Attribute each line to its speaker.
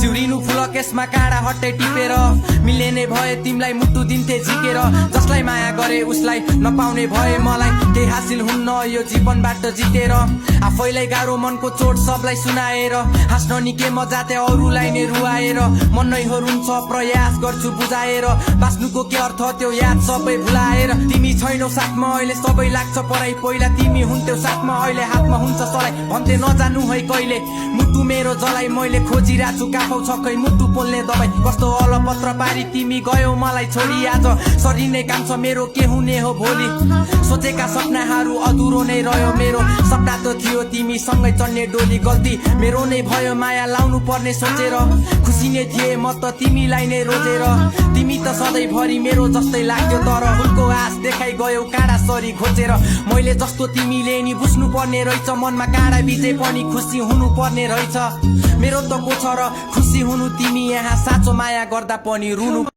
Speaker 1: सिउरिनु फुल केसमा काँडा हट्टे टिपेर मिल्ने नै भए तिमीलाई मुटु दिन्थे झिकेर जसलाई माया गरे उसलाई नपाउने भए मलाई केही हासिल हुन्न यो जीवनबाट जितेर आफैलाई गाह्रो मनको चोट सबलाई सुनाएर हाँस्न नि के मजा त्यो अरूलाई नै रुवाएर मन नै हो रुन्छ प्रयास गर्छु बुझाएर बाँच्नुको के अर्थ त्यो याद सबै भुलाएर तिमी छैनौ साथमा अहिले सबै लाग्छ पराई पहिला तिमी हुन्थ्यौ साथमा अहिले हातमा हुन्छ सलाई भन्थे नजानु है कहिले मुटु मेरो जलाई मैले खोजिरहेको छु काफौ छक्कै मुटु पोल्ने दबाई कस्तो अलपत्र पारी तिमी गयौ मलाई छोडी आज सरिने काम छ मेरो के हुने हो भोलि सोचेका सपनाहरू अधुरो नै रह्यो मेरो सपना त थियो तिमी सँगै चढ्ने डोली गल्ती मेरो नै भयो माया लाउनु पर्ने सोचेर खुसी नै थिए म त तिमीलाई नै रोजेर तिमी त सधैँभरि मेरो जस्तै लाग्यो तर फुलको आस देखाइ गयौ काँडा सरी खोजेर मैले जस्तो तिमीले नि बुझ्नु पर्ने रहेछ मनमा काँडा बिजे पनि खुसी हुनु पर्ने रहेछ मेरो त को छ र खुसी हुनु तिमी यहाँ साँचो माया गर्दा पनि रुनु